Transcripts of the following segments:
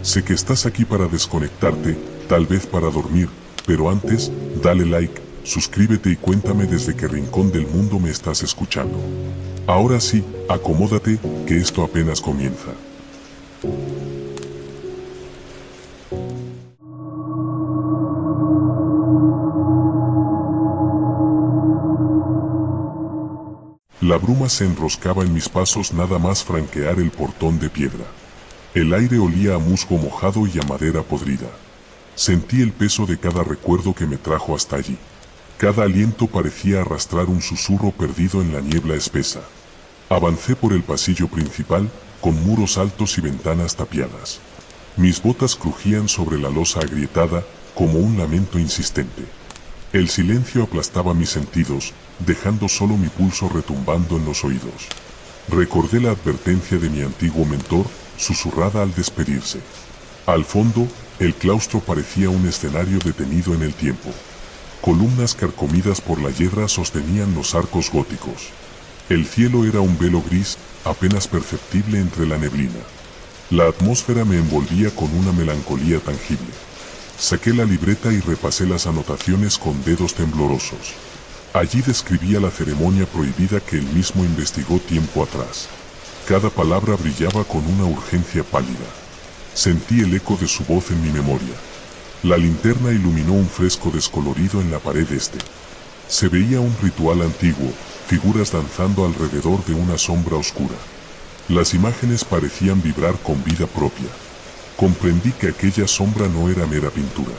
Sé que estás aquí para desconectarte, tal vez para dormir, pero antes, dale like, suscríbete y cuéntame desde qué rincón del mundo me estás escuchando. Ahora sí, acomódate, que esto apenas comienza. La bruma se enroscaba en mis pasos nada más franquear el portón de piedra. El aire olía a musgo mojado y a madera podrida. Sentí el peso de cada recuerdo que me trajo hasta allí. Cada aliento parecía arrastrar un susurro perdido en la niebla espesa. Avancé por el pasillo principal, con muros altos y ventanas tapiadas. Mis botas crujían sobre la losa agrietada, como un lamento insistente. El silencio aplastaba mis sentidos, dejando solo mi pulso retumbando en los oídos. Recordé la advertencia de mi antiguo mentor, susurrada al despedirse. Al fondo, el claustro parecía un escenario detenido en el tiempo. Columnas carcomidas por la hiedra sostenían los arcos góticos. El cielo era un velo gris, apenas perceptible entre la neblina. La atmósfera me envolvía con una melancolía tangible. Saqué la libreta y repasé las anotaciones con dedos temblorosos. Allí describía la ceremonia prohibida que él mismo investigó tiempo atrás. Cada palabra brillaba con una urgencia pálida. Sentí el eco de su voz en mi memoria. La linterna iluminó un fresco descolorido en la pared este. Se veía un ritual antiguo, figuras danzando alrededor de una sombra oscura. Las imágenes parecían vibrar con vida propia. Comprendí que aquella sombra no era mera pintura.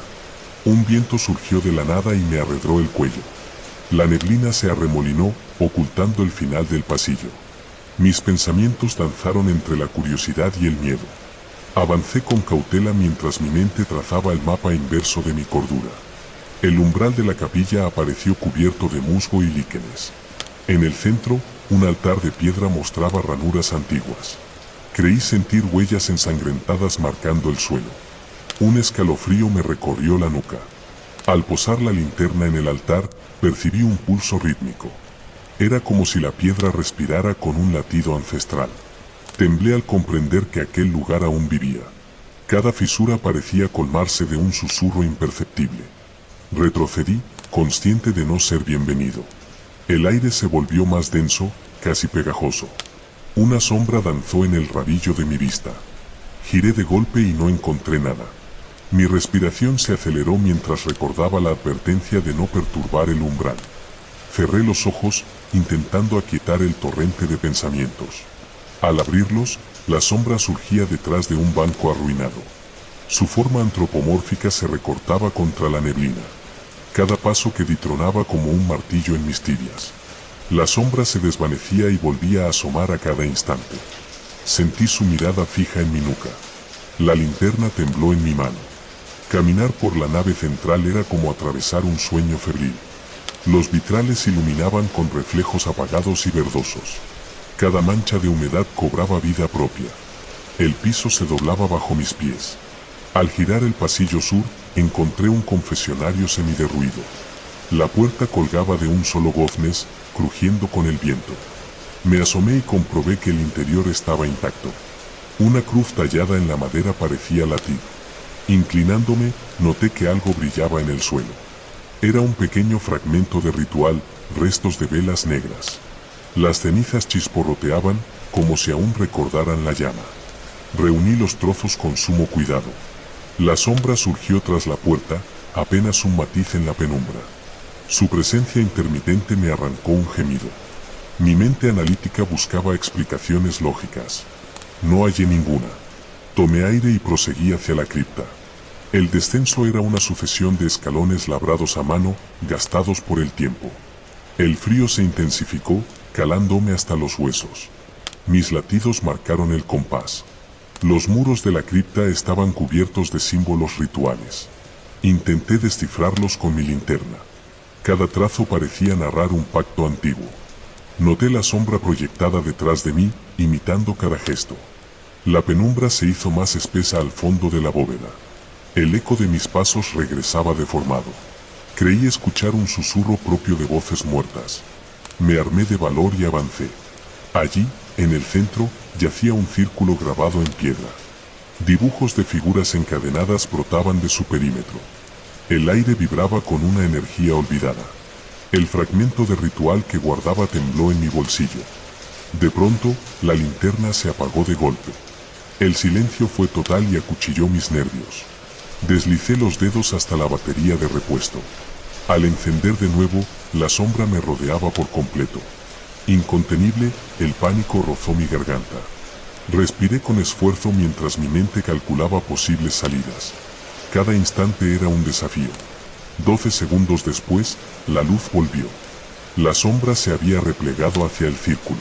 Un viento surgió de la nada y me arredró el cuello. La neblina se arremolinó, ocultando el final del pasillo. Mis pensamientos danzaron entre la curiosidad y el miedo. Avancé con cautela mientras mi mente trazaba el mapa inverso de mi cordura. El umbral de la capilla apareció cubierto de musgo y líquenes. En el centro, un altar de piedra mostraba ranuras antiguas. Creí sentir huellas ensangrentadas marcando el suelo. Un escalofrío me recorrió la nuca. Al posar la linterna en el altar, percibí un pulso rítmico. Era como si la piedra respirara con un latido ancestral. Temblé al comprender que aquel lugar aún vivía. Cada fisura parecía colmarse de un susurro imperceptible. Retrocedí, consciente de no ser bienvenido. El aire se volvió más denso, casi pegajoso. Una sombra danzó en el rabillo de mi vista. Giré de golpe y no encontré nada. Mi respiración se aceleró mientras recordaba la advertencia de no perturbar el umbral. Cerré los ojos, intentando aquietar el torrente de pensamientos. Al abrirlos, la sombra surgía detrás de un banco arruinado. Su forma antropomórfica se recortaba contra la neblina. Cada paso que ditronaba como un martillo en mis tibias. La sombra se desvanecía y volvía a asomar a cada instante. Sentí su mirada fija en mi nuca. La linterna tembló en mi mano. Caminar por la nave central era como atravesar un sueño febril. Los vitrales iluminaban con reflejos apagados y verdosos. Cada mancha de humedad cobraba vida propia. El piso se doblaba bajo mis pies. Al girar el pasillo sur, encontré un confesionario semiderruido. La puerta colgaba de un solo goznes, crujiendo con el viento. Me asomé y comprobé que el interior estaba intacto. Una cruz tallada en la madera parecía latir. Inclinándome, noté que algo brillaba en el suelo. Era un pequeño fragmento de ritual, restos de velas negras. Las cenizas chisporroteaban, como si aún recordaran la llama. Reuní los trozos con sumo cuidado. La sombra surgió tras la puerta, apenas un matiz en la penumbra. Su presencia intermitente me arrancó un gemido. Mi mente analítica buscaba explicaciones lógicas. No hallé ninguna. Tomé aire y proseguí hacia la cripta. El descenso era una sucesión de escalones labrados a mano, gastados por el tiempo. El frío se intensificó, calándome hasta los huesos. Mis latidos marcaron el compás. Los muros de la cripta estaban cubiertos de símbolos rituales. Intenté descifrarlos con mi linterna. Cada trazo parecía narrar un pacto antiguo. Noté la sombra proyectada detrás de mí, imitando cada gesto. La penumbra se hizo más espesa al fondo de la bóveda. El eco de mis pasos regresaba deformado. Creí escuchar un susurro propio de voces muertas. Me armé de valor y avancé. Allí, en el centro, yacía un círculo grabado en piedra. Dibujos de figuras encadenadas brotaban de su perímetro. El aire vibraba con una energía olvidada. El fragmento de ritual que guardaba tembló en mi bolsillo. De pronto, la linterna se apagó de golpe. El silencio fue total y acuchilló mis nervios. Deslicé los dedos hasta la batería de repuesto. Al encender de nuevo, la sombra me rodeaba por completo. Incontenible, el pánico rozó mi garganta. Respiré con esfuerzo mientras mi mente calculaba posibles salidas. Cada instante era un desafío. 12 segundos después, la luz volvió. La sombra se había replegado hacia el círculo.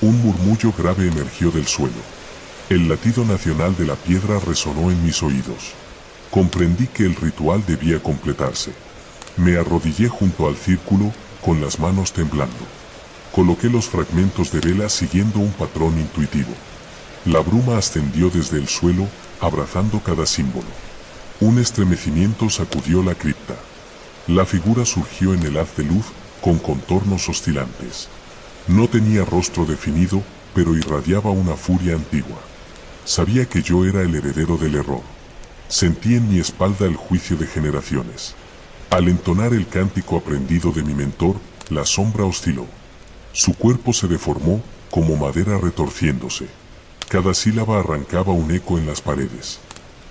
Un murmullo grave emergió del suelo. El latido nacional de la piedra resonó en mis oídos. Comprendí que el ritual debía completarse. Me arrodillé junto al círculo, con las manos temblando. Coloqué los fragmentos de vela siguiendo un patrón intuitivo. La bruma ascendió desde el suelo, abrazando cada símbolo. Un estremecimiento sacudió la cripta. La figura surgió en el haz de luz, con contornos oscilantes. No tenía rostro definido, pero irradiaba una furia antigua. Sabía que yo era el heredero del error. Sentí en mi espalda el juicio de generaciones. Al entonar el cántico aprendido de mi mentor, la sombra osciló. Su cuerpo se deformó, como madera retorciéndose. Cada sílaba arrancaba un eco en las paredes.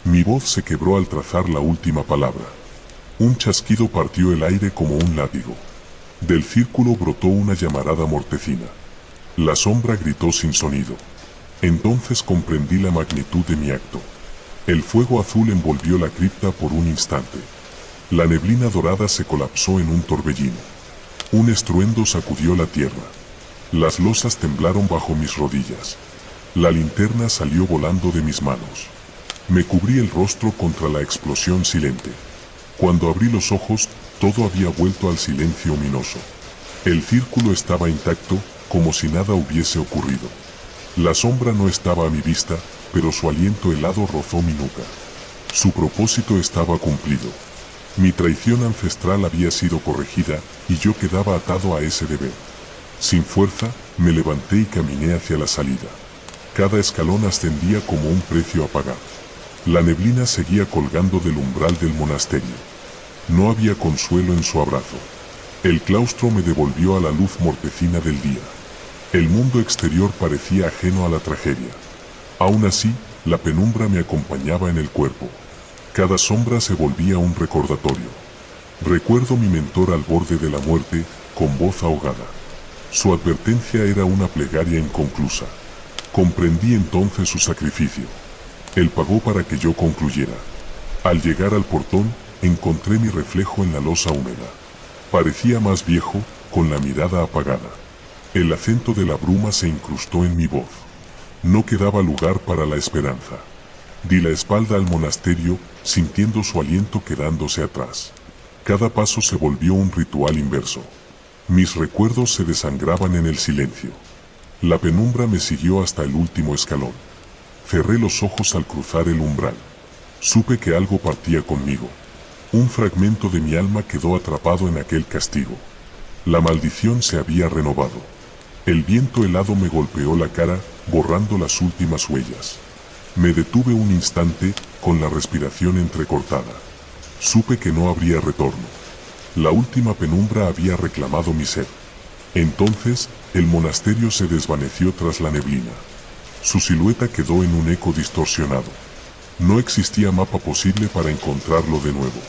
Mi voz se quebró al trazar la última palabra. Un chasquido partió el aire como un látigo. Del círculo brotó una llamarada mortecina. La sombra gritó sin sonido. Entonces comprendí la magnitud de mi acto. El fuego azul envolvió la cripta por un instante. La neblina dorada se colapsó en un torbellino. Un estruendo sacudió la tierra. Las losas temblaron bajo mis rodillas. La linterna salió volando de mis manos. Me cubrí el rostro contra la explosión silente. Cuando abrí los ojos, todo había vuelto al silencio ominoso. El círculo estaba intacto, como si nada hubiese ocurrido. La sombra no estaba a mi vista, pero su aliento helado rozó mi nuca. Su propósito estaba cumplido. Mi traición ancestral había sido corregida, y yo quedaba atado a ese deber. Sin fuerza, me levanté y caminé hacia la salida. Cada escalón ascendía como un precio a pagar. La neblina seguía colgando del umbral del monasterio. No había consuelo en su abrazo. El claustro me devolvió a la luz mortecina del día. El mundo exterior parecía ajeno a la tragedia. Aún así, la penumbra me acompañaba en el cuerpo. Cada sombra se volvía un recordatorio. Recuerdo mi mentor al borde de la muerte, con voz ahogada. Su advertencia era una plegaria inconclusa. Comprendí entonces su sacrificio. Él pagó para que yo concluyera. Al llegar al portón, encontré mi reflejo en la losa húmeda. Parecía más viejo, con la mirada apagada. El acento de la bruma se incrustó en mi voz. No quedaba lugar para la esperanza. Di la espalda al monasterio, sintiendo su aliento quedándose atrás. Cada paso se volvió un ritual inverso. Mis recuerdos se desangraban en el silencio. La penumbra me siguió hasta el último escalón. Cerré los ojos al cruzar el umbral. Supe que algo partía conmigo. Un fragmento de mi alma quedó atrapado en aquel castigo. La maldición se había renovado. El viento helado me golpeó la cara, borrando las últimas huellas. Me detuve un instante, con la respiración entrecortada. Supe que no habría retorno. La última penumbra había reclamado mi sed. Entonces, el monasterio se desvaneció tras la neblina. Su silueta quedó en un eco distorsionado. No existía mapa posible para encontrarlo de nuevo.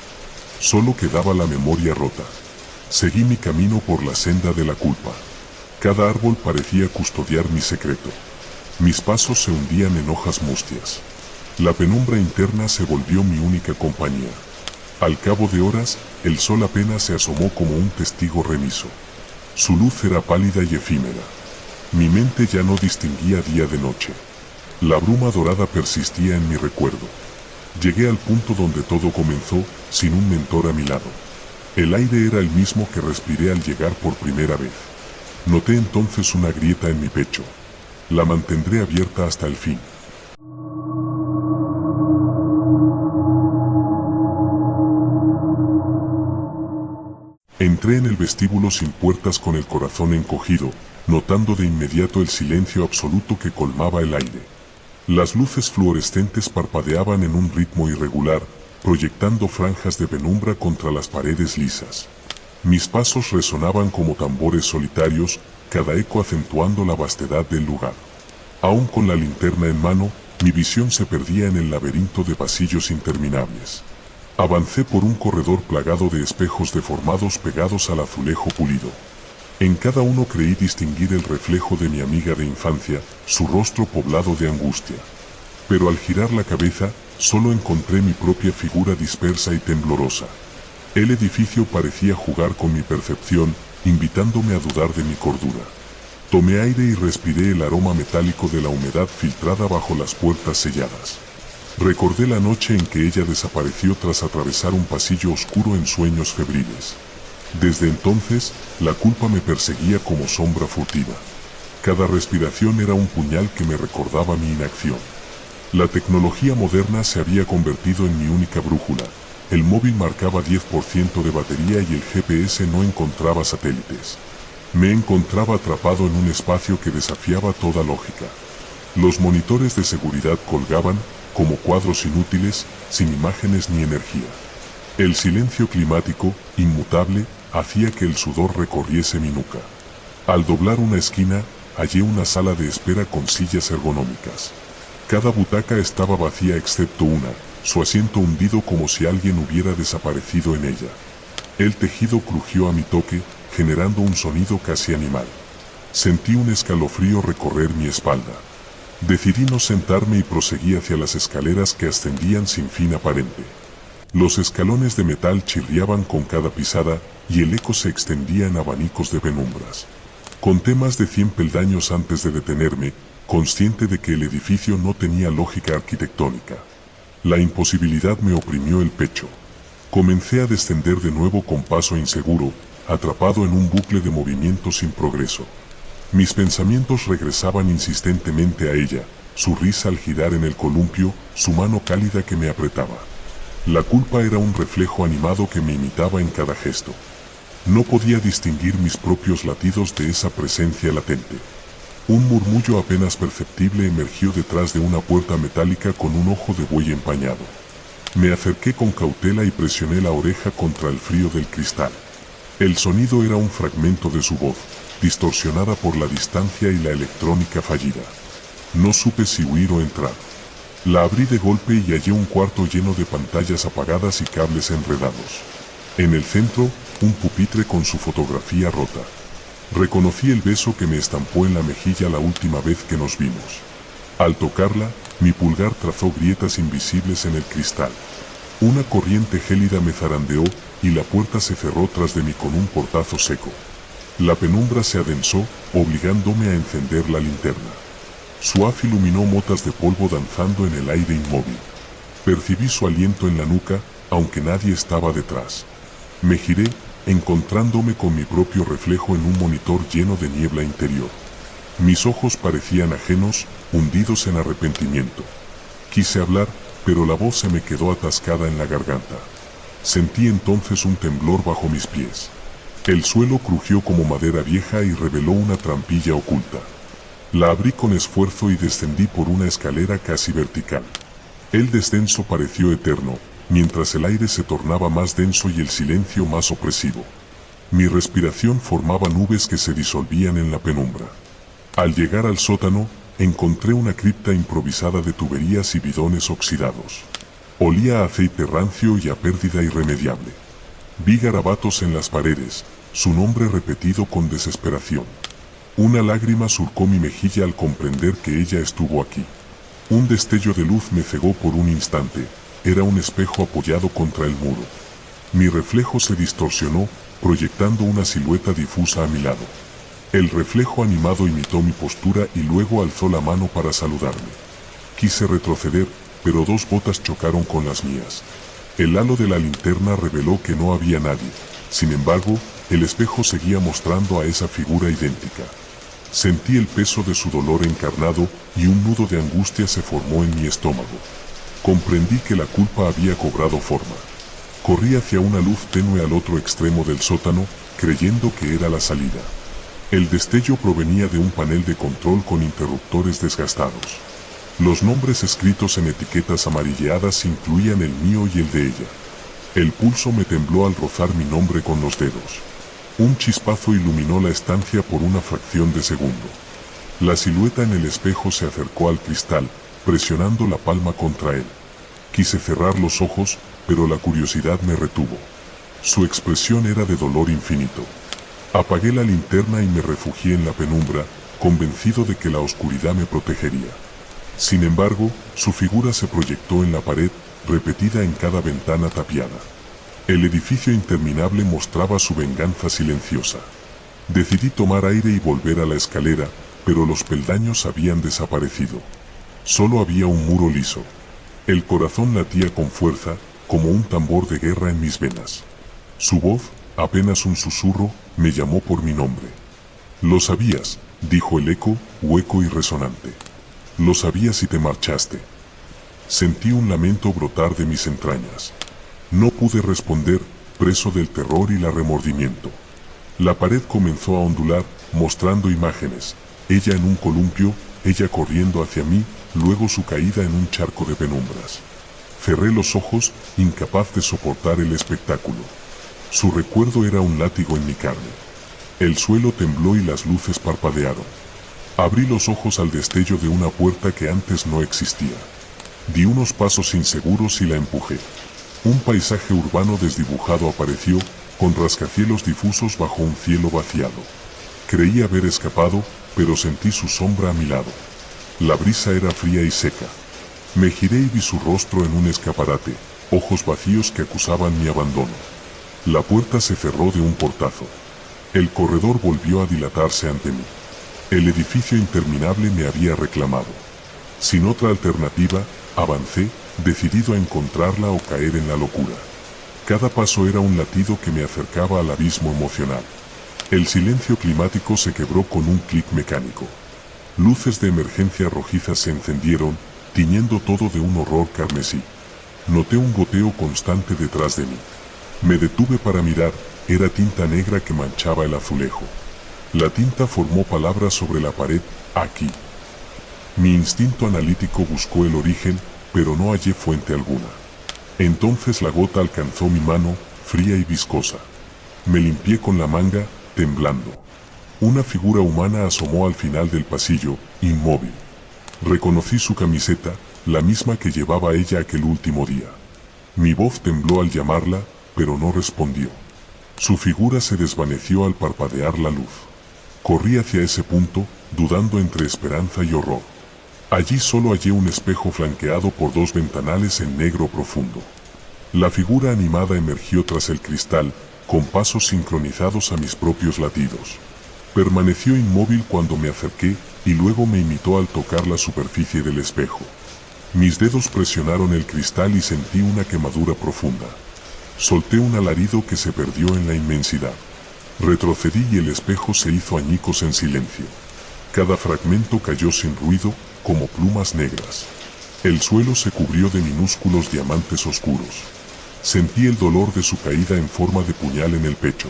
Solo quedaba la memoria rota. Seguí mi camino por la senda de la culpa. Cada árbol parecía custodiar mi secreto. Mis pasos se hundían en hojas mustias. La penumbra interna se volvió mi única compañía. Al cabo de horas, el sol apenas se asomó como un testigo remiso. Su luz era pálida y efímera. Mi mente ya no distinguía día de noche. La bruma dorada persistía en mi recuerdo. Llegué al punto donde todo comenzó, sin un mentor a mi lado. El aire era el mismo que respiré al llegar por primera vez. Noté entonces una grieta en mi pecho. La mantendré abierta hasta el fin. Entré en el vestíbulo sin puertas con el corazón encogido, notando de inmediato el silencio absoluto que colmaba el aire. Las luces fluorescentes parpadeaban en un ritmo irregular, proyectando franjas de penumbra contra las paredes lisas. Mis pasos resonaban como tambores solitarios, cada eco acentuando la vastedad del lugar. Aún con la linterna en mano, mi visión se perdía en el laberinto de pasillos interminables. Avancé por un corredor plagado de espejos deformados pegados al azulejo pulido. En cada uno creí distinguir el reflejo de mi amiga de infancia, su rostro poblado de angustia. Pero al girar la cabeza, solo encontré mi propia figura dispersa y temblorosa. El edificio parecía jugar con mi percepción, invitándome a dudar de mi cordura. Tomé aire y respiré el aroma metálico de la humedad filtrada bajo las puertas selladas. Recordé la noche en que ella desapareció tras atravesar un pasillo oscuro en sueños febriles. Desde entonces, la culpa me perseguía como sombra furtiva. Cada respiración era un puñal que me recordaba mi inacción. La tecnología moderna se había convertido en mi única brújula. El móvil marcaba 10% de batería y el GPS no encontraba satélites. Me encontraba atrapado en un espacio que desafiaba toda lógica. Los monitores de seguridad colgaban, como cuadros inútiles, sin imágenes ni energía. El silencio climático, inmutable, hacía que el sudor recorriese mi nuca. Al doblar una esquina, hallé una sala de espera con sillas ergonómicas. Cada butaca estaba vacía excepto una, su asiento hundido como si alguien hubiera desaparecido en ella. El tejido crujió a mi toque, generando un sonido casi animal. Sentí un escalofrío recorrer mi espalda. Decidí no sentarme y proseguí hacia las escaleras que ascendían sin fin aparente. Los escalones de metal chirriaban con cada pisada y el eco se extendía en abanicos de penumbras. Conté más de 100 peldaños antes de detenerme, consciente de que el edificio no tenía lógica arquitectónica. La imposibilidad me oprimió el pecho. Comencé a descender de nuevo con paso inseguro, atrapado en un bucle de movimiento sin progreso. Mis pensamientos regresaban insistentemente a ella, su risa al girar en el columpio, su mano cálida que me apretaba. La culpa era un reflejo animado que me imitaba en cada gesto. No podía distinguir mis propios latidos de esa presencia latente. Un murmullo apenas perceptible emergió detrás de una puerta metálica con un ojo de buey empañado. Me acerqué con cautela y presioné la oreja contra el frío del cristal. El sonido era un fragmento de su voz, distorsionada por la distancia y la electrónica fallida. No supe si huir o entrar. La abrí de golpe y hallé un cuarto lleno de pantallas apagadas y cables enredados. En el centro, un pupitre con su fotografía rota. Reconocí el beso que me estampó en la mejilla la última vez que nos vimos. Al tocarla, mi pulgar trazó grietas invisibles en el cristal. Una corriente gélida me zarandeó y la puerta se cerró tras de mí con un portazo seco. La penumbra se adensó, obligándome a encender la linterna. Su haz iluminó motas de polvo danzando en el aire inmóvil. Percibí su aliento en la nuca, aunque nadie estaba detrás. Me giré, encontrándome con mi propio reflejo en un monitor lleno de niebla interior. Mis ojos parecían ajenos, hundidos en arrepentimiento. Quise hablar, pero la voz se me quedó atascada en la garganta. Sentí entonces un temblor bajo mis pies. El suelo crujió como madera vieja y reveló una trampilla oculta. La abrí con esfuerzo y descendí por una escalera casi vertical. El descenso pareció eterno, mientras el aire se tornaba más denso y el silencio más opresivo. Mi respiración formaba nubes que se disolvían en la penumbra. Al llegar al sótano, encontré una cripta improvisada de tuberías y bidones oxidados. Olía a aceite rancio y a pérdida irremediable. Vi garabatos en las paredes, su nombre repetido con desesperación. Una lágrima surcó mi mejilla al comprender que ella estuvo aquí. Un destello de luz me cegó por un instante. Era un espejo apoyado contra el muro. Mi reflejo se distorsionó, proyectando una silueta difusa a mi lado. El reflejo animado imitó mi postura y luego alzó la mano para saludarme. Quise retroceder, pero dos botas chocaron con las mías. El halo de la linterna reveló que no había nadie. Sin embargo, el espejo seguía mostrando a esa figura idéntica. Sentí el peso de su dolor encarnado y un nudo de angustia se formó en mi estómago. Comprendí que la culpa había cobrado forma. Corrí hacia una luz tenue al otro extremo del sótano, creyendo que era la salida. El destello provenía de un panel de control con interruptores desgastados. Los nombres escritos en etiquetas amarilleadas incluían el mío y el de ella. El pulso me tembló al rozar mi nombre con los dedos. Un chispazo iluminó la estancia por una fracción de segundo. La silueta en el espejo se acercó al cristal, presionando la palma contra él. Quise cerrar los ojos, pero la curiosidad me retuvo. Su expresión era de dolor infinito. Apagué la linterna y me refugié en la penumbra, convencido de que la oscuridad me protegería. Sin embargo, su figura se proyectó en la pared, repetida en cada ventana tapiada. El edificio interminable mostraba su venganza silenciosa. Decidí tomar aire y volver a la escalera, pero los peldaños habían desaparecido. Solo había un muro liso. El corazón latía con fuerza, como un tambor de guerra en mis venas. Su voz, apenas un susurro, me llamó por mi nombre. «Lo sabías», dijo el eco, hueco y resonante. «Lo sabías y te marchaste». Sentí un lamento brotar de mis entrañas. No pude responder, preso del terror y el remordimiento. La pared comenzó a ondular, mostrando imágenes. Ella en un columpio, ella corriendo hacia mí, luego su caída en un charco de penumbras. Cerré los ojos, incapaz de soportar el espectáculo. Su recuerdo era un látigo en mi carne. El suelo tembló y las luces parpadearon. Abrí los ojos al destello de una puerta que antes no existía. Di unos pasos inseguros y la empujé. Un paisaje urbano desdibujado apareció, con rascacielos difusos bajo un cielo vaciado. Creí haber escapado, pero sentí su sombra a mi lado. La brisa era fría y seca. Me giré y vi su rostro en un escaparate, ojos vacíos que acusaban mi abandono. La puerta se cerró de un portazo. El corredor volvió a dilatarse ante mí. El edificio interminable me había reclamado. Sin otra alternativa, avancé, decidido a encontrarla o caer en la locura. Cada paso era un latido que me acercaba al abismo emocional. El silencio climático se quebró con un clic mecánico. Luces de emergencia rojizas se encendieron, tiñendo todo de un horror carmesí. Noté un goteo constante detrás de mí. Me detuve para mirar, era tinta negra que manchaba el azulejo. La tinta formó palabras sobre la pared, aquí. Mi instinto analítico buscó el origen, pero no hallé fuente alguna. Entonces la gota alcanzó mi mano, fría y viscosa. Me limpié con la manga, temblando. Una figura humana asomó al final del pasillo, inmóvil. Reconocí su camiseta, la misma que llevaba ella aquel último día. Mi voz tembló al llamarla, pero no respondió. Su figura se desvaneció al parpadear la luz. Corrí hacia ese punto, dudando entre esperanza y horror. Allí solo hallé un espejo flanqueado por dos ventanales en negro profundo. La figura animada emergió tras el cristal, con pasos sincronizados a mis propios latidos. Permaneció inmóvil cuando me acerqué, y luego me imitó al tocar la superficie del espejo. Mis dedos presionaron el cristal y sentí una quemadura profunda. Solté un alarido que se perdió en la inmensidad. Retrocedí y el espejo se hizo añicos en silencio. Cada fragmento cayó sin ruido, como plumas negras. El suelo se cubrió de minúsculos diamantes oscuros. Sentí el dolor de su caída en forma de puñal en el pecho.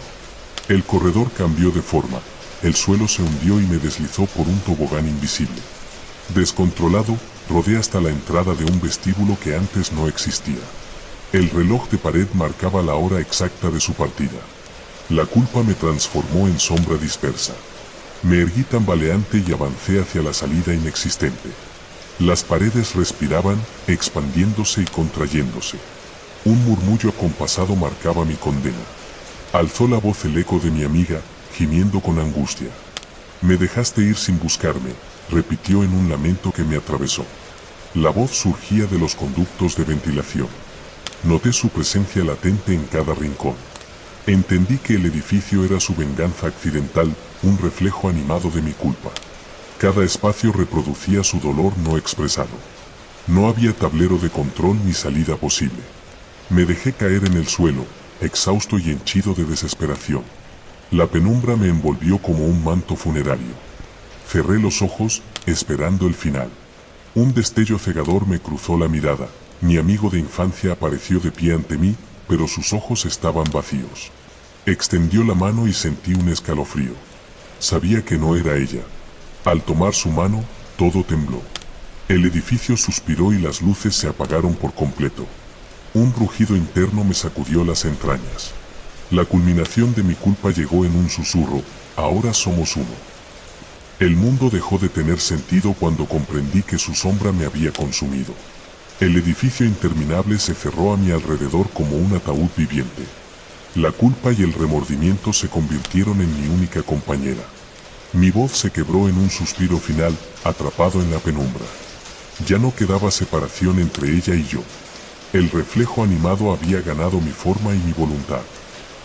El corredor cambió de forma. El suelo se hundió y me deslizó por un tobogán invisible. Descontrolado, rodé hasta la entrada de un vestíbulo que antes no existía. El reloj de pared marcaba la hora exacta de su partida. La culpa me transformó en sombra dispersa. Me erguí tambaleante y avancé hacia la salida inexistente. Las paredes respiraban, expandiéndose y contrayéndose. Un murmullo acompasado marcaba mi condena. Alzó la voz el eco de mi amiga, gimiendo con angustia. «Me dejaste ir sin buscarme», repitió en un lamento que me atravesó. La voz surgía de los conductos de ventilación. Noté su presencia latente en cada rincón. Entendí que el edificio era su venganza accidental, un reflejo animado de mi culpa. Cada espacio reproducía su dolor no expresado. No había tablero de control ni salida posible. Me dejé caer en el suelo, exhausto y henchido de desesperación. La penumbra me envolvió como un manto funerario. Cerré los ojos, esperando el final. Un destello cegador me cruzó la mirada. Mi amigo de infancia apareció de pie ante mí, pero sus ojos estaban vacíos. Extendió la mano y sentí un escalofrío. Sabía que no era ella. Al tomar su mano, todo tembló. El edificio suspiró y las luces se apagaron por completo. Un rugido interno me sacudió las entrañas. La culminación de mi culpa llegó en un susurro: ahora somos uno. El mundo dejó de tener sentido cuando comprendí que su sombra me había consumido. El edificio interminable se cerró a mi alrededor como un ataúd viviente. La culpa y el remordimiento se convirtieron en mi única compañera. Mi voz se quebró en un suspiro final, atrapado en la penumbra. Ya no quedaba separación entre ella y yo. El reflejo animado había ganado mi forma y mi voluntad.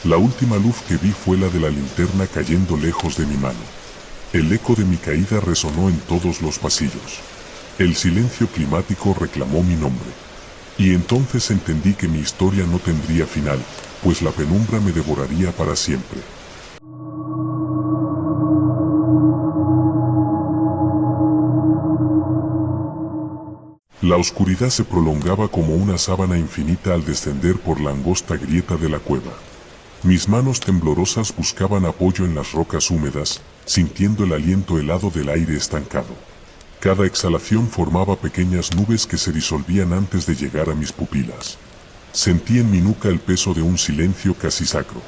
La última luz que vi fue la de la linterna cayendo lejos de mi mano. El eco de mi caída resonó en todos los pasillos. El silencio climático reclamó mi nombre. Y entonces entendí que mi historia no tendría final, pues la penumbra me devoraría para siempre. La oscuridad se prolongaba como una sábana infinita al descender por la angosta grieta de la cueva. Mis manos temblorosas buscaban apoyo en las rocas húmedas, sintiendo el aliento helado del aire estancado. Cada exhalación formaba pequeñas nubes que se disolvían antes de llegar a mis pupilas. Sentí en mi nuca el peso de un silencio casi sacro.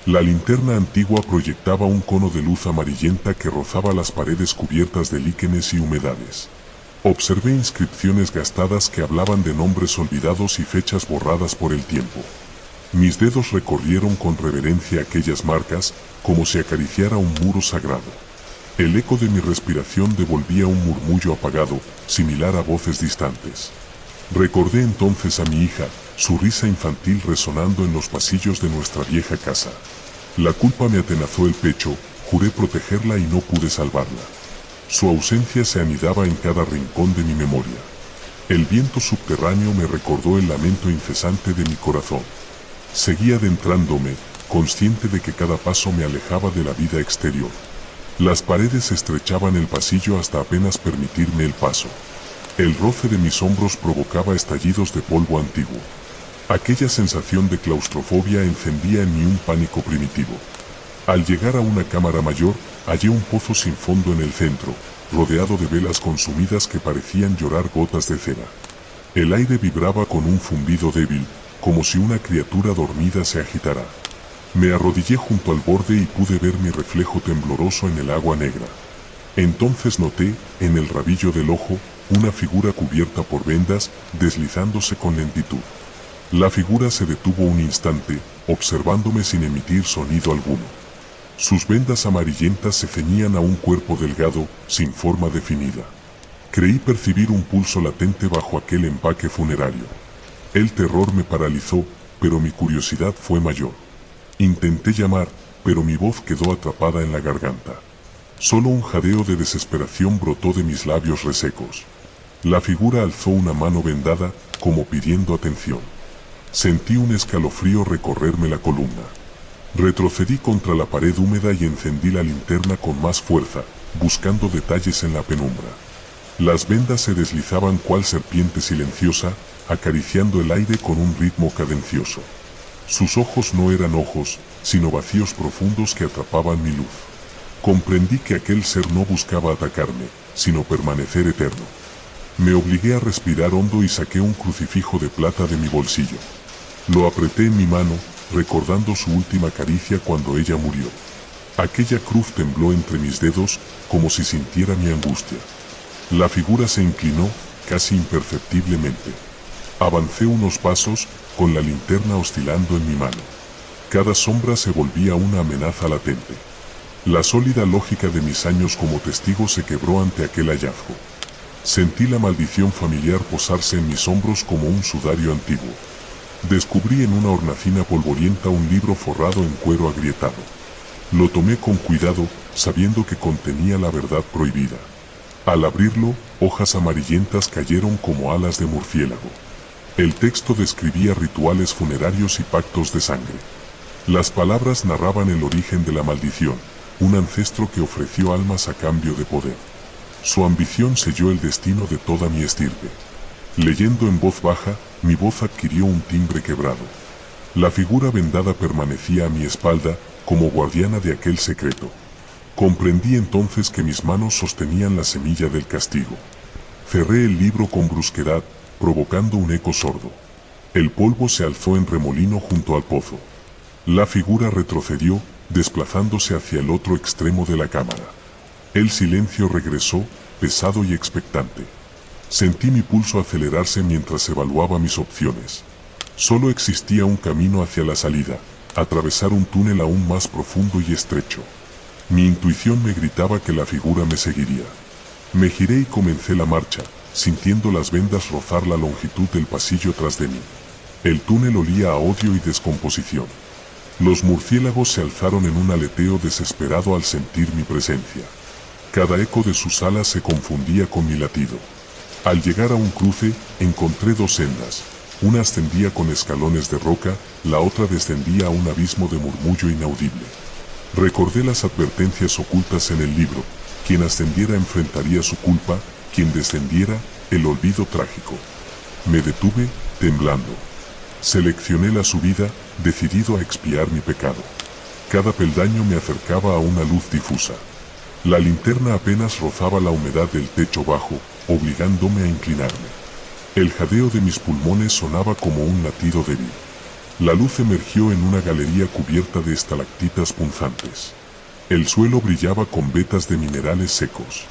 La linterna antigua proyectaba un cono de luz amarillenta que rozaba las paredes cubiertas de líquenes y humedades. Observé inscripciones gastadas que hablaban de nombres olvidados y fechas borradas por el tiempo. Mis dedos recorrieron con reverencia aquellas marcas, como si acariciara un muro sagrado. El eco de mi respiración devolvía un murmullo apagado, similar a voces distantes. Recordé entonces a mi hija, su risa infantil resonando en los pasillos de nuestra vieja casa. La culpa me atenazó el pecho, juré protegerla y no pude salvarla. Su ausencia se anidaba en cada rincón de mi memoria. El viento subterráneo me recordó el lamento incesante de mi corazón. Seguí adentrándome, consciente de que cada paso me alejaba de la vida exterior. Las paredes estrechaban el pasillo hasta apenas permitirme el paso. El roce de mis hombros provocaba estallidos de polvo antiguo. Aquella sensación de claustrofobia encendía en mí un pánico primitivo. Al llegar a una cámara mayor, hallé un pozo sin fondo en el centro, rodeado de velas consumidas que parecían llorar gotas de cera. El aire vibraba con un zumbido débil, como si una criatura dormida se agitara. Me arrodillé junto al borde y pude ver mi reflejo tembloroso en el agua negra. Entonces noté, en el rabillo del ojo, una figura cubierta por vendas, deslizándose con lentitud. La figura se detuvo un instante, observándome sin emitir sonido alguno. Sus vendas amarillentas se ceñían a un cuerpo delgado, sin forma definida. Creí percibir un pulso latente bajo aquel empaque funerario. El terror me paralizó, pero mi curiosidad fue mayor. Intenté llamar, pero mi voz quedó atrapada en la garganta. Solo un jadeo de desesperación brotó de mis labios resecos. La figura alzó una mano vendada, como pidiendo atención. Sentí un escalofrío recorrerme la columna. Retrocedí contra la pared húmeda y encendí la linterna con más fuerza, buscando detalles en la penumbra. Las vendas se deslizaban cual serpiente silenciosa, acariciando el aire con un ritmo cadencioso. Sus ojos no eran ojos, sino vacíos profundos que atrapaban mi luz. Comprendí que aquel ser no buscaba atacarme, sino permanecer eterno. Me obligué a respirar hondo y saqué un crucifijo de plata de mi bolsillo. Lo apreté en mi mano, recordando su última caricia cuando ella murió. Aquella cruz tembló entre mis dedos, como si sintiera mi angustia. La figura se inclinó, casi imperceptiblemente. Avancé unos pasos, con la linterna oscilando en mi mano. Cada sombra se volvía una amenaza latente. La sólida lógica de mis años como testigo se quebró ante aquel hallazgo. Sentí la maldición familiar posarse en mis hombros como un sudario antiguo. Descubrí en una hornacina polvorienta un libro forrado en cuero agrietado. Lo tomé con cuidado, sabiendo que contenía la verdad prohibida. Al abrirlo, hojas amarillentas cayeron como alas de murciélago. El texto describía rituales funerarios y pactos de sangre. Las palabras narraban el origen de la maldición, un ancestro que ofreció almas a cambio de poder. Su ambición selló el destino de toda mi estirpe. Leyendo en voz baja, mi voz adquirió un timbre quebrado. La figura vendada permanecía a mi espalda, como guardiana de aquel secreto. Comprendí entonces que mis manos sostenían la semilla del castigo. Cerré el libro con brusquedad, provocando un eco sordo. El polvo se alzó en remolino junto al pozo. La figura retrocedió, desplazándose hacia el otro extremo de la cámara. El silencio regresó, pesado y expectante. Sentí mi pulso acelerarse mientras evaluaba mis opciones. Solo existía un camino hacia la salida, atravesar un túnel aún más profundo y estrecho. Mi intuición me gritaba que la figura me seguiría. Me giré y comencé la marcha, sintiendo las vendas rozar la longitud del pasillo tras de mí. El túnel olía a odio y descomposición. Los murciélagos se alzaron en un aleteo desesperado al sentir mi presencia. Cada eco de sus alas se confundía con mi latido. Al llegar a un cruce, encontré dos sendas. Una ascendía con escalones de roca, la otra descendía a un abismo de murmullo inaudible. Recordé las advertencias ocultas en el libro: quien ascendiera enfrentaría su culpa, quien descendiera, el olvido trágico. Me detuve, temblando. Seleccioné la subida, decidido a expiar mi pecado. Cada peldaño me acercaba a una luz difusa. La linterna apenas rozaba la humedad del techo bajo, obligándome a inclinarme. El jadeo de mis pulmones sonaba como un latido débil. La luz emergió en una galería cubierta de estalactitas punzantes. El suelo brillaba con vetas de minerales secos.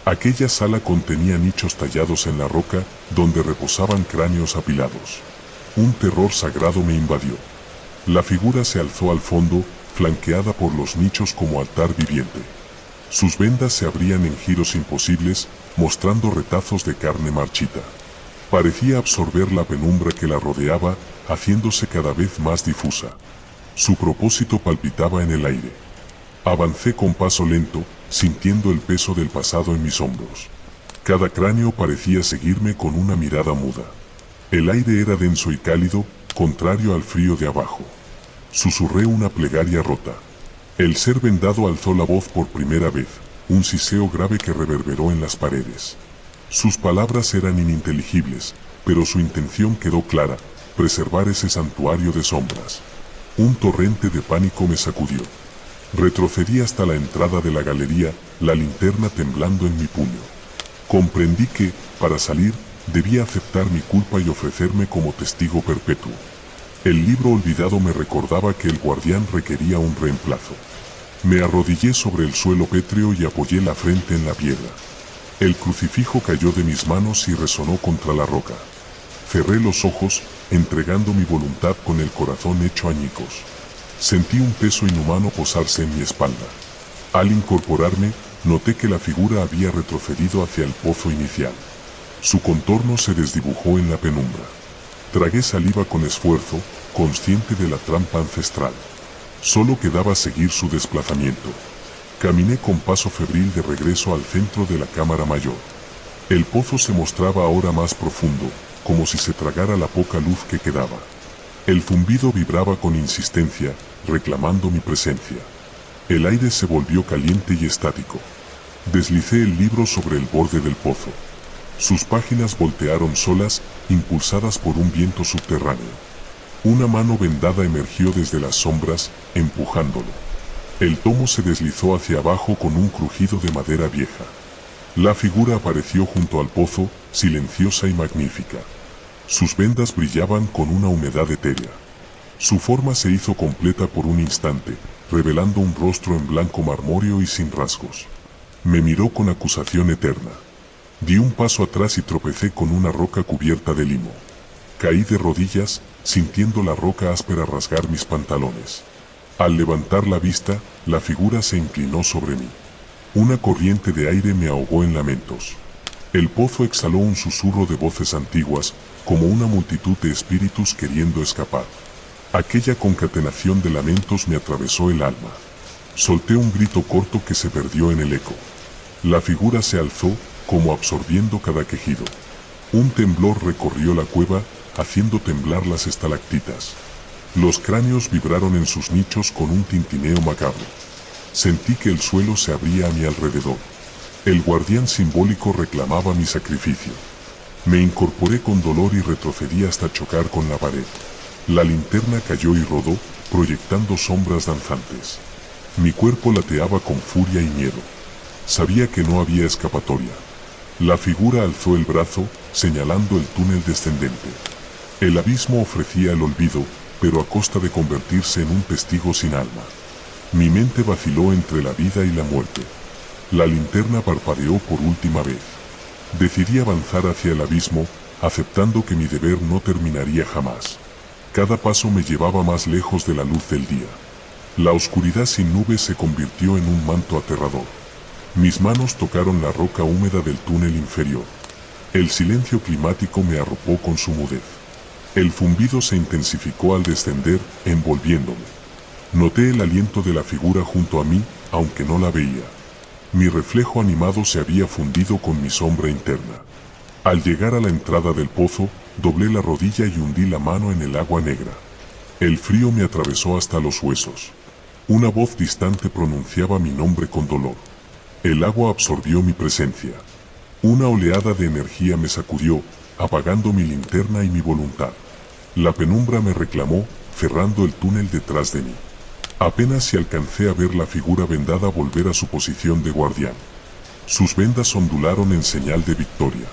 Aquella sala contenía nichos tallados en la roca, donde reposaban cráneos apilados. Un terror sagrado me invadió. La figura se alzó al fondo, flanqueada por los nichos como altar viviente. Sus vendas se abrían en giros imposibles, mostrando retazos de carne marchita. Parecía absorber la penumbra que la rodeaba, haciéndose cada vez más difusa. Su propósito palpitaba en el aire. Avancé con paso lento, sintiendo el peso del pasado en mis hombros. Cada cráneo parecía seguirme con una mirada muda. El aire era denso y cálido, contrario al frío de abajo. Susurré una plegaria rota. El ser vendado alzó la voz por primera vez, un siseo grave que reverberó en las paredes. Sus palabras eran ininteligibles, pero su intención quedó clara: preservar ese santuario de sombras. Un torrente de pánico me sacudió. Retrocedí hasta la entrada de la galería, la linterna temblando en mi puño. Comprendí que, para salir, debía aceptar mi culpa y ofrecerme como testigo perpetuo. El libro olvidado me recordaba que el guardián requería un reemplazo. Me arrodillé sobre el suelo pétreo y apoyé la frente en la piedra. El crucifijo cayó de mis manos y resonó contra la roca. Cerré los ojos, entregando mi voluntad con el corazón hecho añicos. Sentí un peso inhumano posarse en mi espalda. Al incorporarme, noté que la figura había retrocedido hacia el pozo inicial. Su contorno se desdibujó en la penumbra. Tragué saliva con esfuerzo, consciente de la trampa ancestral. Solo quedaba seguir su desplazamiento. Caminé con paso febril de regreso al centro de la cámara mayor. El pozo se mostraba ahora más profundo, como si se tragara la poca luz que quedaba. El zumbido vibraba con insistencia, reclamando mi presencia. El aire se volvió caliente y estático. Deslicé el libro sobre el borde del pozo. Sus páginas voltearon solas, impulsadas por un viento subterráneo. Una mano vendada emergió desde las sombras, empujándolo. El tomo se deslizó hacia abajo con un crujido de madera vieja. La figura apareció junto al pozo, silenciosa y magnífica. Sus vendas brillaban con una humedad etérea. Su forma se hizo completa por un instante, revelando un rostro en blanco marmóreo y sin rasgos. Me miró con acusación eterna. Di un paso atrás y tropecé con una roca cubierta de limo. Caí de rodillas, sintiendo la roca áspera rasgar mis pantalones. Al levantar la vista, la figura se inclinó sobre mí. Una corriente de aire me ahogó en lamentos. El pozo exhaló un susurro de voces antiguas, como una multitud de espíritus queriendo escapar. Aquella concatenación de lamentos me atravesó el alma. Solté un grito corto que se perdió en el eco. La figura se alzó, como absorbiendo cada quejido. Un temblor recorrió la cueva, haciendo temblar las estalactitas. Los cráneos vibraron en sus nichos con un tintineo macabro. Sentí que el suelo se abría a mi alrededor. El guardián simbólico reclamaba mi sacrificio. Me incorporé con dolor y retrocedí hasta chocar con la pared. La linterna cayó y rodó, proyectando sombras danzantes. Mi cuerpo lateaba con furia y miedo. Sabía que no había escapatoria. La figura alzó el brazo, señalando el túnel descendente. El abismo ofrecía el olvido, pero a costa de convertirse en un testigo sin alma. Mi mente vaciló entre la vida y la muerte. La linterna parpadeó por última vez. Decidí avanzar hacia el abismo, aceptando que mi deber no terminaría jamás. Cada paso me llevaba más lejos de la luz del día. La oscuridad sin nubes se convirtió en un manto aterrador. Mis manos tocaron la roca húmeda del túnel inferior. El silencio climático me arropó con su mudez. El zumbido se intensificó al descender, envolviéndome. Noté el aliento de la figura junto a mí, aunque no la veía. Mi reflejo animado se había fundido con mi sombra interna. Al llegar a la entrada del pozo, doblé la rodilla y hundí la mano en el agua negra. El frío me atravesó hasta los huesos. Una voz distante pronunciaba mi nombre con dolor. El agua absorbió mi presencia. Una oleada de energía me sacudió, apagando mi linterna y mi voluntad. La penumbra me reclamó, cerrando el túnel detrás de mí. Apenas si alcancé a ver la figura vendada volver a su posición de guardián. Sus vendas ondularon en señal de victoria.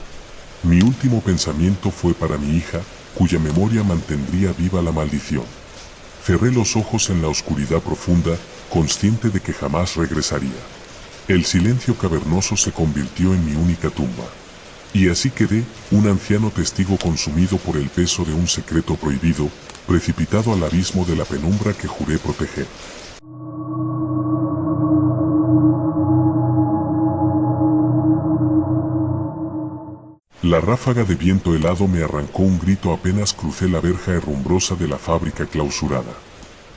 Mi último pensamiento fue para mi hija, cuya memoria mantendría viva la maldición. Cerré los ojos en la oscuridad profunda, consciente de que jamás regresaría. El silencio cavernoso se convirtió en mi única tumba. Y así quedé, un anciano testigo consumido por el peso de un secreto prohibido, precipitado al abismo de la penumbra que juré proteger. La ráfaga de viento helado me arrancó un grito apenas crucé la verja herrumbrosa de la fábrica clausurada.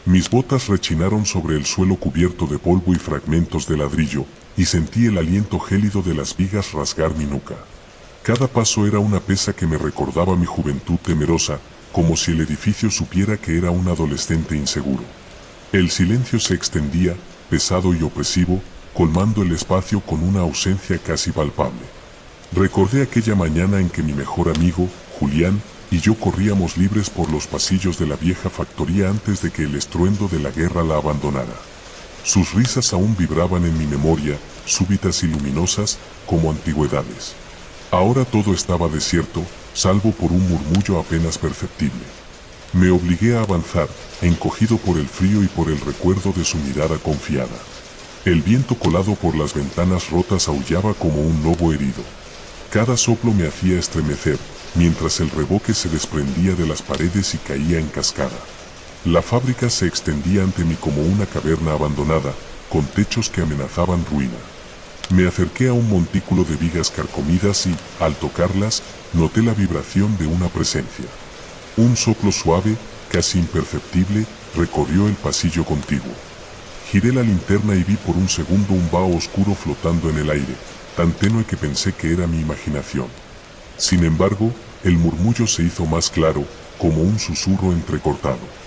Mis botas rechinaron sobre el suelo cubierto de polvo y fragmentos de ladrillo, y sentí el aliento gélido de las vigas rasgar mi nuca. Cada paso era una pesa que me recordaba mi juventud temerosa, como si el edificio supiera que era un adolescente inseguro. El silencio se extendía, pesado y opresivo, colmando el espacio con una ausencia casi palpable. Recordé aquella mañana en que mi mejor amigo, Julián, y yo corríamos libres por los pasillos de la vieja factoría antes de que el estruendo de la guerra la abandonara. Sus risas aún vibraban en mi memoria, súbitas y luminosas, como antigüedades. Ahora todo estaba desierto, salvo por un murmullo apenas perceptible. Me obligué a avanzar, encogido por el frío y por el recuerdo de su mirada confiada. El viento colado por las ventanas rotas aullaba como un lobo herido. Cada soplo me hacía estremecer, mientras el revoque se desprendía de las paredes y caía en cascada. La fábrica se extendía ante mí como una caverna abandonada, con techos que amenazaban ruina. Me acerqué a un montículo de vigas carcomidas y, al tocarlas, noté la vibración de una presencia. Un soplo suave, casi imperceptible, recorrió el pasillo contiguo. Giré la linterna y vi por un segundo un vaho oscuro flotando en el aire, tan tenue que pensé que era mi imaginación. Sin embargo, el murmullo se hizo más claro, como un susurro entrecortado.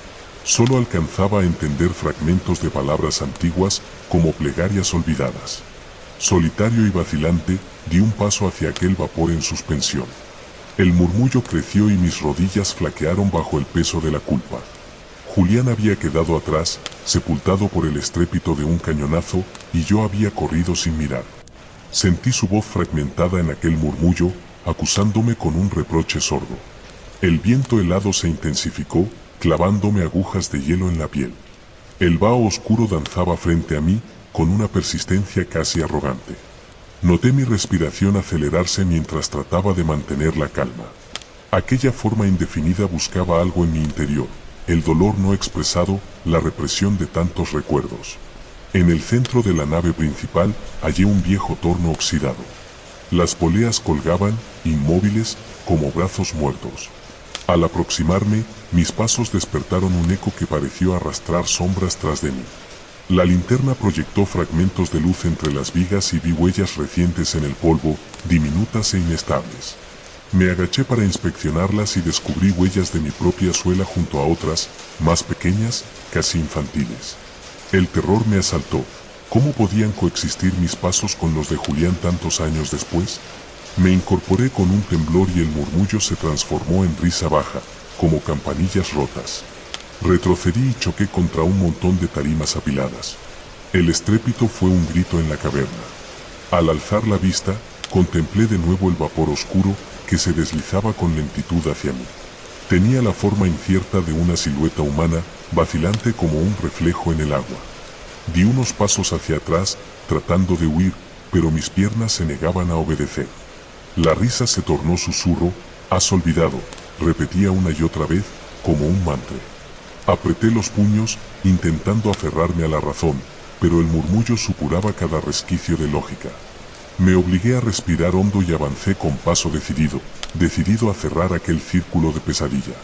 Solo alcanzaba a entender fragmentos de palabras antiguas, como plegarias olvidadas. Solitario y vacilante, di un paso hacia aquel vapor en suspensión. El murmullo creció y mis rodillas flaquearon bajo el peso de la culpa. Julián había quedado atrás, sepultado por el estrépito de un cañonazo, y yo había corrido sin mirar. Sentí su voz fragmentada en aquel murmullo, acusándome con un reproche sordo. El viento helado se intensificó, clavándome agujas de hielo en la piel. El vaho oscuro danzaba frente a mí, con una persistencia casi arrogante. Noté mi respiración acelerarse mientras trataba de mantener la calma. Aquella forma indefinida buscaba algo en mi interior, el dolor no expresado, la represión de tantos recuerdos. En el centro de la nave principal hallé un viejo torno oxidado. Las poleas colgaban, inmóviles, como brazos muertos. Al aproximarme, mis pasos despertaron un eco que pareció arrastrar sombras tras de mí. La linterna proyectó fragmentos de luz entre las vigas y vi huellas recientes en el polvo, diminutas e inestables. Me agaché para inspeccionarlas y descubrí huellas de mi propia suela junto a otras, más pequeñas, casi infantiles. El terror me asaltó. ¿Cómo podían coexistir mis pasos con los de Julián tantos años después? Me incorporé con un temblor y el murmullo se transformó en risa baja, como campanillas rotas. Retrocedí y choqué contra un montón de tarimas apiladas. El estrépito fue un grito en la caverna. Al alzar la vista, Contemplé de nuevo el vapor oscuro que se deslizaba con lentitud hacia mí. Tenía la forma incierta de una silueta humana, vacilante como un reflejo en el agua. Di unos pasos hacia atrás, tratando de huir, pero mis piernas se negaban a obedecer. La risa se tornó susurro. «Has olvidado», repetía una y otra vez, como un mantra. Apreté los puños, intentando aferrarme a la razón, pero el murmullo supuraba cada resquicio de lógica. Me obligué a respirar hondo y avancé con paso decidido a cerrar aquel círculo de pesadilla.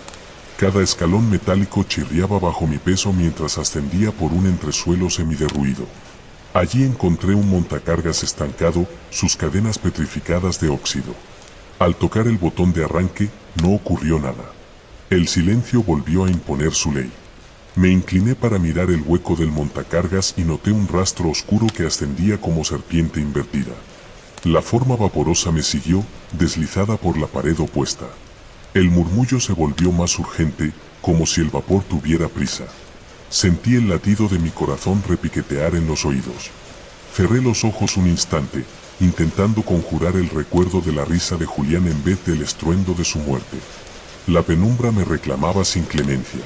Cada escalón metálico chirriaba bajo mi peso mientras ascendía por un entresuelo semiderruido. Allí encontré un montacargas estancado, sus cadenas petrificadas de óxido. Al tocar el botón de arranque, no ocurrió nada. El silencio volvió a imponer su ley. Me incliné para mirar el hueco del montacargas y noté un rastro oscuro que ascendía como serpiente invertida. La forma vaporosa me siguió, deslizada por la pared opuesta. El murmullo se volvió más urgente, como si el vapor tuviera prisa. Sentí el latido de mi corazón repiquetear en los oídos. Cerré los ojos un instante, intentando conjurar el recuerdo de la risa de Julián en vez del estruendo de su muerte. La penumbra me reclamaba sin clemencia.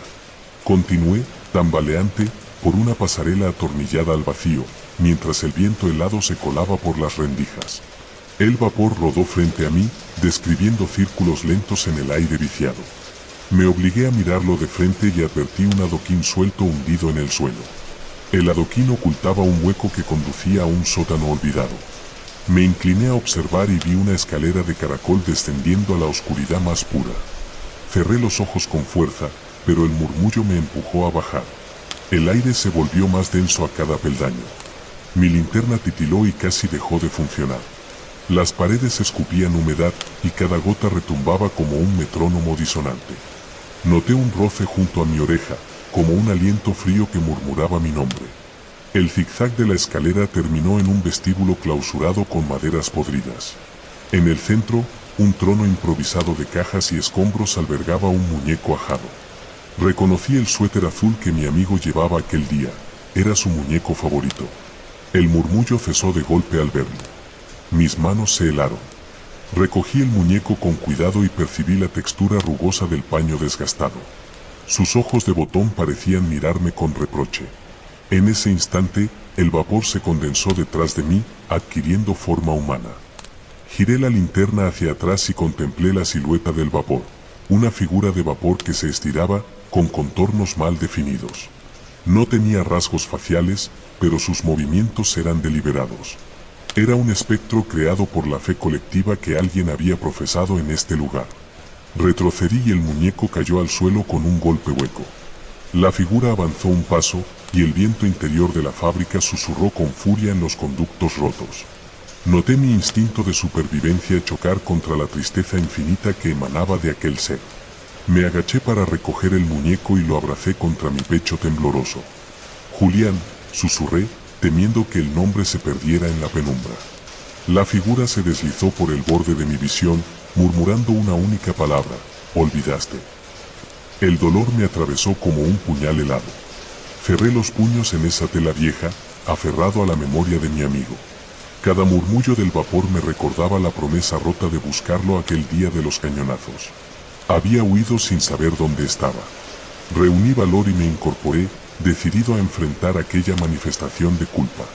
Continué, tambaleante, por una pasarela atornillada al vacío, mientras el viento helado se colaba por las rendijas. El vapor rodó frente a mí, describiendo círculos lentos en el aire viciado. Me obligué a mirarlo de frente y advertí un adoquín suelto hundido en el suelo. El adoquín ocultaba un hueco que conducía a un sótano olvidado. Me incliné a observar y vi una escalera de caracol descendiendo a la oscuridad más pura. Cerré los ojos con fuerza, pero el murmullo me empujó a bajar. El aire se volvió más denso a cada peldaño. Mi linterna titiló y casi dejó de funcionar. Las paredes escupían humedad y cada gota retumbaba como un metrónomo disonante. Noté un roce junto a mi oreja, como un aliento frío que murmuraba mi nombre. El zigzag de la escalera terminó en un vestíbulo clausurado con maderas podridas. En el centro, un trono improvisado de cajas y escombros albergaba un muñeco ajado. Reconocí el suéter azul que mi amigo llevaba aquel día. Era su muñeco favorito. El murmullo cesó de golpe al verlo. Mis manos se helaron. Recogí el muñeco con cuidado y percibí la textura rugosa del paño desgastado. Sus ojos de botón parecían mirarme con reproche. En ese instante, el vapor se condensó detrás de mí, adquiriendo forma humana. Giré la linterna hacia atrás y contemplé la silueta del vapor, una figura de vapor que se estiraba, con contornos mal definidos. No tenía rasgos faciales, pero sus movimientos eran deliberados. Era un espectro creado por la fe colectiva que alguien había profesado en este lugar. Retrocedí y el muñeco cayó al suelo con un golpe hueco. La figura avanzó un paso, y el viento interior de la fábrica susurró con furia en los conductos rotos. Noté mi instinto de supervivencia chocar contra la tristeza infinita que emanaba de aquel ser. Me agaché para recoger el muñeco y lo abracé contra mi pecho tembloroso. «Julián», susurré, temiendo que el nombre se perdiera en la penumbra. La figura se deslizó por el borde de mi visión, murmurando una única palabra: «Olvidaste». El dolor me atravesó como un puñal helado. Cerré los puños en esa tela vieja, aferrado a la memoria de mi amigo. Cada murmullo del vapor me recordaba la promesa rota de buscarlo aquel día de los cañonazos. Había huido sin saber dónde estaba. Reuní valor y me incorporé, decidido a enfrentar aquella manifestación de culpa.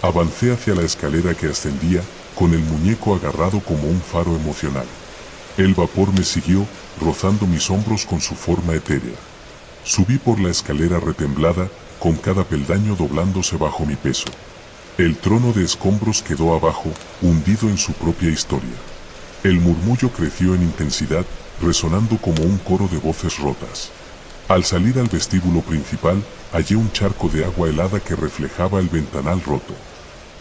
Avancé hacia la escalera que ascendía, con el muñeco agarrado como un faro emocional. El vapor me siguió, rozando mis hombros con su forma etérea. Subí por la escalera retemblada, con cada peldaño doblándose bajo mi peso. El trono de escombros quedó abajo, hundido en su propia historia. El murmullo creció en intensidad, resonando como un coro de voces rotas. Al salir al vestíbulo principal, hallé un charco de agua helada que reflejaba el ventanal roto.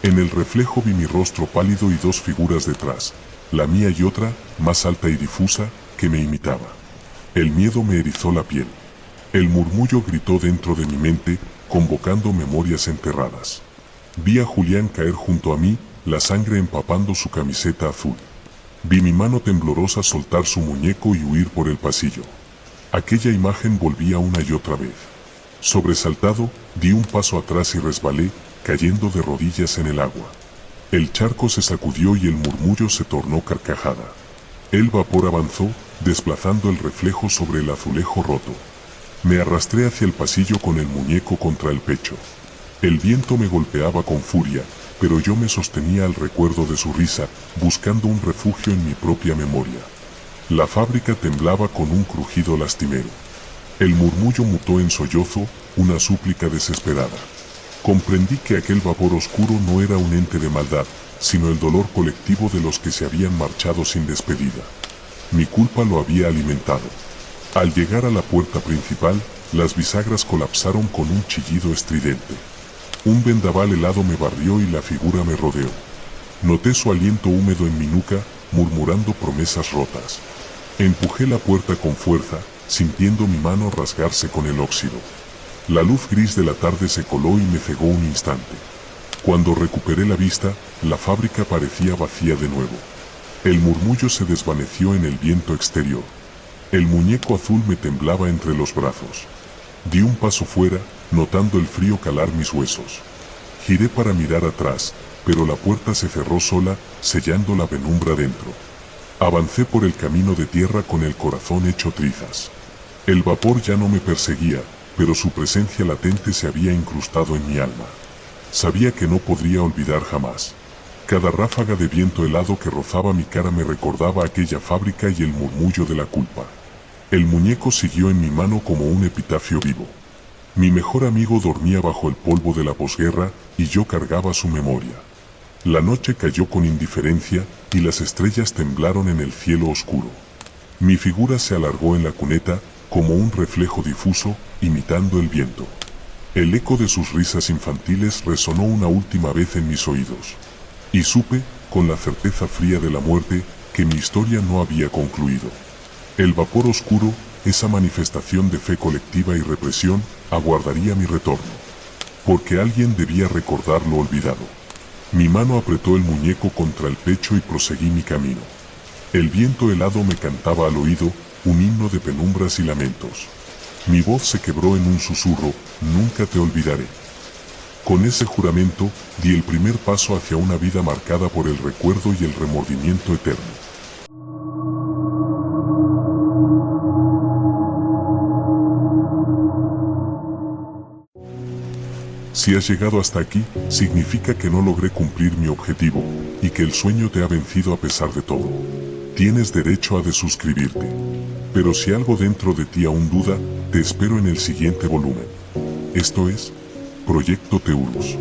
En el reflejo vi mi rostro pálido y dos figuras detrás, la mía y otra, más alta y difusa, que me imitaba. El miedo me erizó la piel. El murmullo gritó dentro de mi mente, convocando memorias enterradas. Vi a Julián caer junto a mí, la sangre empapando su camiseta azul. Vi mi mano temblorosa soltar su muñeco y huir por el pasillo. Aquella imagen volvía una y otra vez. Sobresaltado, di un paso atrás y resbalé, cayendo de rodillas en el agua. El charco se sacudió y el murmullo se tornó carcajada. El vapor avanzó, desplazando el reflejo sobre el azulejo roto. Me arrastré hacia el pasillo con el muñeco contra el pecho. El viento me golpeaba con furia, pero yo me sostenía al recuerdo de su risa, buscando un refugio en mi propia memoria. La fábrica temblaba con un crujido lastimero. El murmullo mutó en sollozo, una súplica desesperada. Comprendí que aquel vapor oscuro no era un ente de maldad, sino el dolor colectivo de los que se habían marchado sin despedida. Mi culpa lo había alimentado. Al llegar a la puerta principal, las bisagras colapsaron con un chillido estridente. Un vendaval helado me barrió y la figura me rodeó. Noté su aliento húmedo en mi nuca, murmurando promesas rotas. Empujé la puerta con fuerza, sintiendo mi mano rasgarse con el óxido. La luz gris de la tarde se coló y me cegó un instante. Cuando recuperé la vista, la fábrica parecía vacía de nuevo. El murmullo se desvaneció en el viento exterior. El muñeco azul me temblaba entre los brazos. Di un paso fuera, notando el frío calar mis huesos. Giré para mirar atrás, pero la puerta se cerró sola, sellando la penumbra dentro. Avancé por el camino de tierra con el corazón hecho trizas. El vapor ya no me perseguía, pero su presencia latente se había incrustado en mi alma. Sabía que no podría olvidar jamás. Cada ráfaga de viento helado que rozaba mi cara me recordaba aquella fábrica y el murmullo de la culpa. El muñeco siguió en mi mano como un epitafio vivo. Mi mejor amigo dormía bajo el polvo de la posguerra y yo cargaba su memoria. La noche cayó con indiferencia y las estrellas temblaron en el cielo oscuro. Mi figura se alargó en la cuneta como un reflejo difuso, imitando el viento. El eco de sus risas infantiles resonó una última vez en mis oídos. Y supe, con la certeza fría de la muerte, que mi historia no había concluido. El vapor oscuro, esa manifestación de fe colectiva y represión, aguardaría mi retorno. Porque alguien debía recordar lo olvidado. Mi mano apretó el muñeco contra el pecho y proseguí mi camino. El viento helado me cantaba al oído, un himno de penumbras y lamentos. Mi voz se quebró en un susurro, nunca te olvidaré. Con ese juramento, di el primer paso hacia una vida marcada por el recuerdo y el remordimiento eterno. Si has llegado hasta aquí, significa que no logré cumplir mi objetivo, y que el sueño te ha vencido a pesar de todo. Tienes derecho a desuscribirte. Pero si algo dentro de ti aún duda, te espero en el siguiente volumen. Esto es Proyecto Teurus.